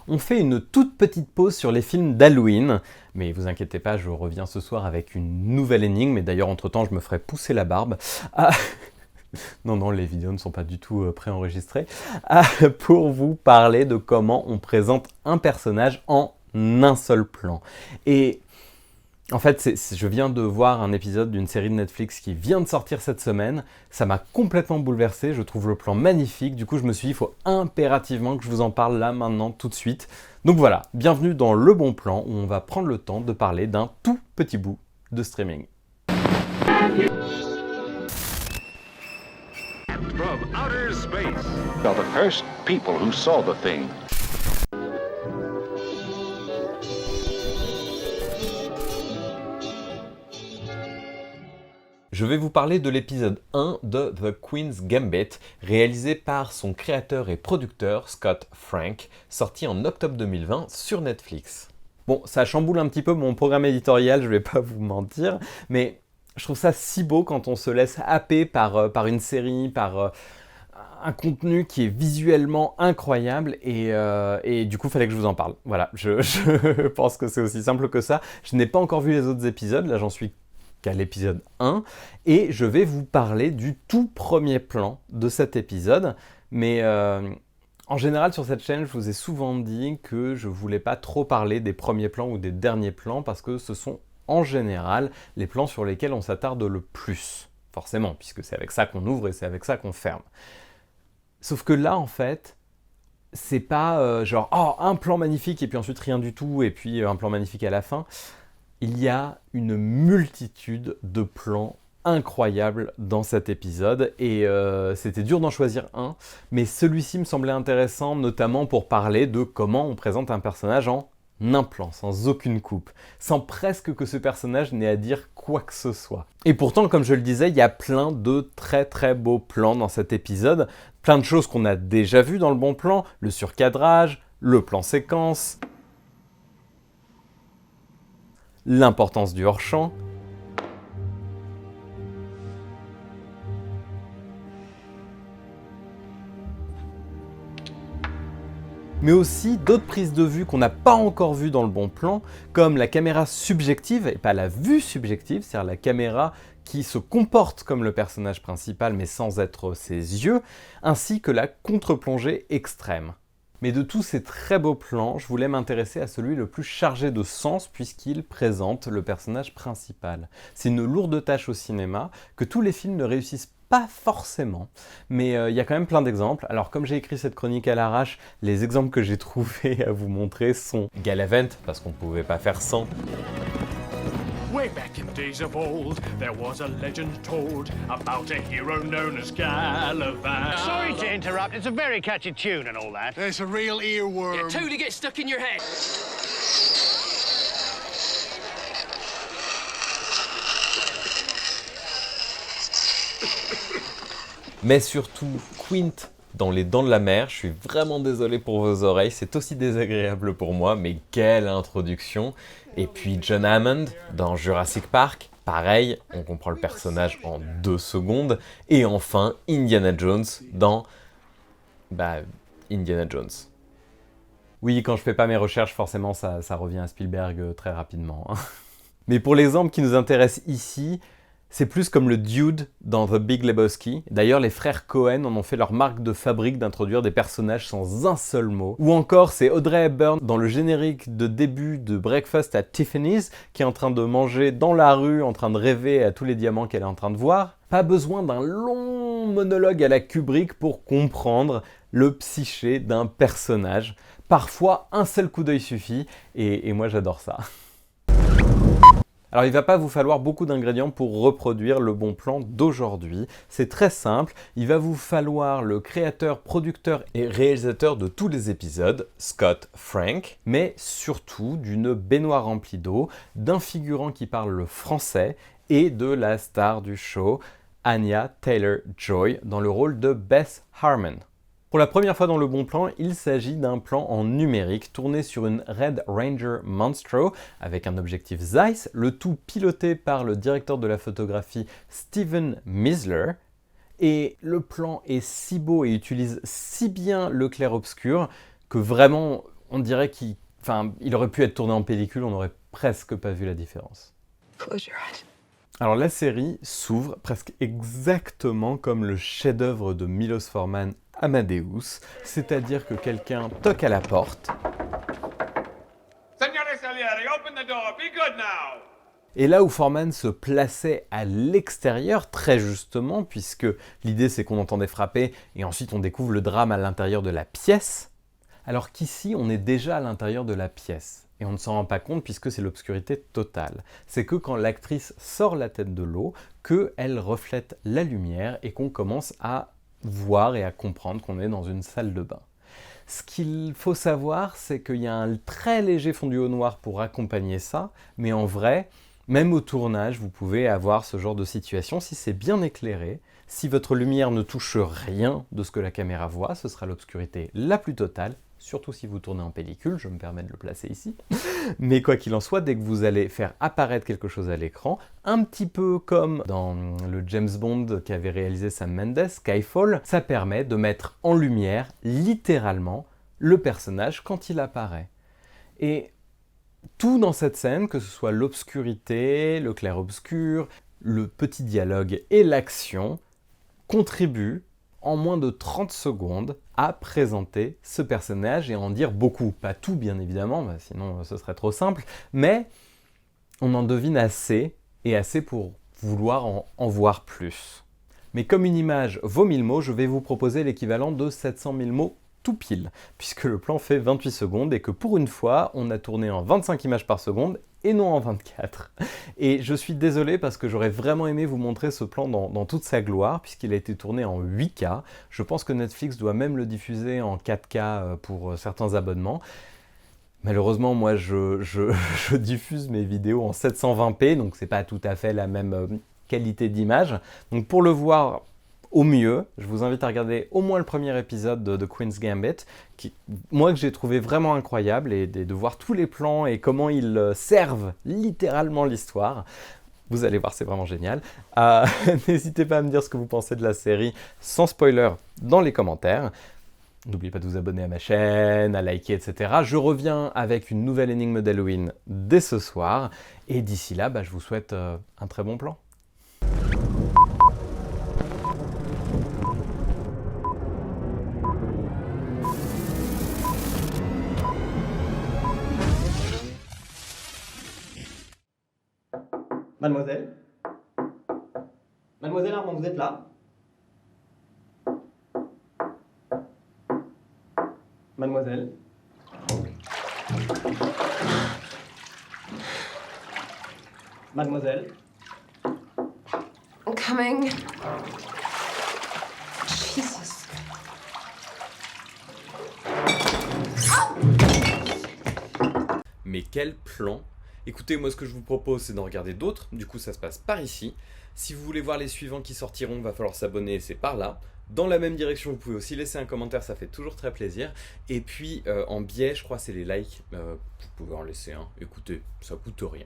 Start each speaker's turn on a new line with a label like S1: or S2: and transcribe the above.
S1: On fait une toute petite pause sur les films d'Halloween, mais vous inquiétez pas, je reviens ce soir avec une nouvelle énigme, et d'ailleurs entre-temps je me ferai pousser la barbe. Ah, non, les vidéos ne sont pas du tout préenregistrées. Pour vous parler de comment on présente un personnage en un seul plan. Et en fait, je viens de voir un épisode d'une série de Netflix qui vient de sortir cette semaine. Ça m'a complètement bouleversé, je trouve le plan magnifique. Du coup, je me suis dit, il faut impérativement que je vous en parle là, maintenant, tout de suite. Donc voilà, bienvenue dans Le Bon Plan, où on va prendre le temps de parler d'un tout petit bout de streaming.
S2: From outer space are the first people who saw the thing.
S1: Je vais vous parler de l'épisode 1 de The Queen's Gambit, réalisé par son créateur et producteur Scott Frank, sorti en octobre 2020 sur Netflix. Bon, ça chamboule un petit peu mon programme éditorial, je vais pas vous mentir, mais je trouve ça si beau quand on se laisse happer par une série, par un contenu qui est visuellement incroyable et du coup, il fallait que je vous en parle. Voilà, je pense que c'est aussi simple que ça. Je n'ai pas encore vu les autres épisodes, là j'en suis qu'à l'épisode 1, et je vais vous parler du tout premier plan de cet épisode, mais en général sur cette chaîne, je vous ai souvent dit que je voulais pas trop parler des premiers plans ou des derniers plans, parce que ce sont en général les plans sur lesquels on s'attarde le plus, forcément, puisque c'est avec ça qu'on ouvre et c'est avec ça qu'on ferme. Sauf que là, en fait, c'est pas genre, oh, un plan magnifique et puis ensuite rien du tout, et puis un plan magnifique à la fin. Il y a une multitude de plans incroyables dans cet épisode et c'était dur d'en choisir un, mais celui-ci me semblait intéressant notamment pour parler de comment on présente un personnage en un plan, sans aucune coupe, sans presque que ce personnage n'ait à dire quoi que ce soit. Et pourtant, comme je le disais, il y a plein de très très beaux plans dans cet épisode, plein de choses qu'on a déjà vues dans le bon plan, le surcadrage, le plan séquence, l'importance du hors-champ, mais aussi d'autres prises de vue qu'on n'a pas encore vues dans le bon plan, comme la caméra subjective, et pas la vue subjective, c'est-à-dire la caméra qui se comporte comme le personnage principal mais sans être ses yeux, ainsi que la contre-plongée extrême. Mais de tous ces très beaux plans, je voulais m'intéresser à celui le plus chargé de sens puisqu'il présente le personnage principal. C'est une lourde tâche au cinéma que tous les films ne réussissent pas forcément, mais il y a quand même plein d'exemples. Alors comme j'ai écrit cette chronique à l'arrache, les exemples que j'ai trouvés à vous montrer sont Galavant, parce qu'on ne pouvait pas faire sans.
S3: Way back in days of old, there was a legend told about a hero known as Galavant.
S4: Sorry to interrupt, it's a very catchy tune and all that.
S5: It's a real earworm.
S6: Yeah, two to get stuck in your head.
S1: Mais surtout, Quint dans Les Dents de la Mer, je suis vraiment désolé pour vos oreilles, c'est aussi désagréable pour moi, mais quelle introduction! Et puis John Hammond dans Jurassic Park, pareil, on comprend le personnage en 2 secondes. Et enfin, Indiana Jones dans Indiana Jones. Oui, quand je fais pas mes recherches, forcément ça revient à Spielberg très rapidement. Mais pour l'exemple qui nous intéresse ici, c'est plus comme le Dude dans The Big Lebowski. D'ailleurs, les frères Coen en ont fait leur marque de fabrique d'introduire des personnages sans un seul mot. Ou encore, c'est Audrey Hepburn dans le générique de début de Breakfast at Tiffany's, qui est en train de manger dans la rue, en train de rêver à tous les diamants qu'elle est en train de voir. Pas besoin d'un long monologue à la Kubrick pour comprendre le psyché d'un personnage. Parfois, un seul coup d'œil suffit, et moi j'adore ça. Alors il ne va pas vous falloir beaucoup d'ingrédients pour reproduire le bon plan d'aujourd'hui. C'est très simple, il va vous falloir le créateur, producteur et réalisateur de tous les épisodes, Scott Frank, mais surtout d'une baignoire remplie d'eau, d'un figurant qui parle le français et de la star du show, Anya Taylor-Joy, dans le rôle de Beth Harmon. Pour la première fois dans le bon plan, il s'agit d'un plan en numérique tourné sur une Red Ranger Monstro avec un objectif Zeiss, le tout piloté par le directeur de la photographie Steven Misler. Et le plan est si beau et utilise si bien le clair-obscur que vraiment on dirait qu'il aurait pu être tourné en pellicule, on n'aurait presque pas vu la différence.
S5: Close your eyes.
S1: Alors la série s'ouvre presque exactement comme le chef-d'œuvre de Milos Forman, Amadeus, c'est-à-dire que quelqu'un toque à la porte.
S6: Signore Salieri, open the door. Be good now.
S1: Et là où Forman se plaçait à l'extérieur, très justement, puisque l'idée c'est qu'on entendait frapper et ensuite on découvre le drame à l'intérieur de la pièce, alors qu'ici on est déjà à l'intérieur de la pièce. Et on ne s'en rend pas compte puisque c'est l'obscurité totale. C'est que quand l'actrice sort la tête de l'eau, qu'elle reflète la lumière et qu'on commence à voir et à comprendre qu'on est dans une salle de bain. Ce qu'il faut savoir, c'est qu'il y a un très léger fondu au noir pour accompagner ça, mais en vrai, même au tournage, vous pouvez avoir ce genre de situation si c'est bien éclairé. Si votre lumière ne touche rien de ce que la caméra voit, ce sera l'obscurité la plus totale, surtout si vous tournez en pellicule, je me permets de le placer ici. Mais quoi qu'il en soit, dès que vous allez faire apparaître quelque chose à l'écran, un petit peu comme dans le James Bond qu'avait réalisé Sam Mendes, Skyfall, ça permet de mettre en lumière, littéralement, le personnage quand il apparaît. Et tout dans cette scène, que ce soit l'obscurité, le clair-obscur, le petit dialogue et l'action, contribue en moins de 30 secondes à présenter ce personnage et en dire beaucoup. Pas tout, bien évidemment, sinon ce serait trop simple, mais on en devine assez, et assez pour vouloir en voir plus. Mais comme une image vaut 1000 mots, je vais vous proposer l'équivalent de 700 000 mots tout pile, puisque le plan fait 28 secondes et que pour une fois, on a tourné en 25 images par seconde et non en 24. Et je suis désolé parce que j'aurais vraiment aimé vous montrer ce plan dans toute sa gloire, puisqu'il a été tourné en 8K. Je pense que Netflix doit même le diffuser en 4K pour certains abonnements. Malheureusement, moi, je diffuse mes vidéos en 720p, donc c'est pas tout à fait la même qualité d'image. Donc pour le voir au mieux, je vous invite à regarder au moins le premier épisode de The Queen's Gambit, que j'ai trouvé vraiment incroyable, et de voir tous les plans et comment ils servent littéralement l'histoire. Vous allez voir, c'est vraiment génial. N'hésitez pas à me dire ce que vous pensez de la série, sans spoiler, dans les commentaires. N'oubliez pas de vous abonner à ma chaîne, à liker, etc. Je reviens avec une nouvelle énigme d'Halloween dès ce soir. Et d'ici là, je vous souhaite un très bon plan.
S7: Mademoiselle? Mademoiselle Armand, vous êtes là? Mademoiselle? Mademoiselle?
S5: I'm coming. Jesus.
S1: Mais quel plan! Écoutez, moi ce que je vous propose c'est d'en regarder d'autres, du coup ça se passe par ici. Si vous voulez voir les suivants qui sortiront, va falloir s'abonner, c'est par là. Dans la même direction, vous pouvez aussi laisser un commentaire, ça fait toujours très plaisir. Et puis en biais, je crois c'est les likes, vous pouvez en laisser un, écoutez, ça coûte rien.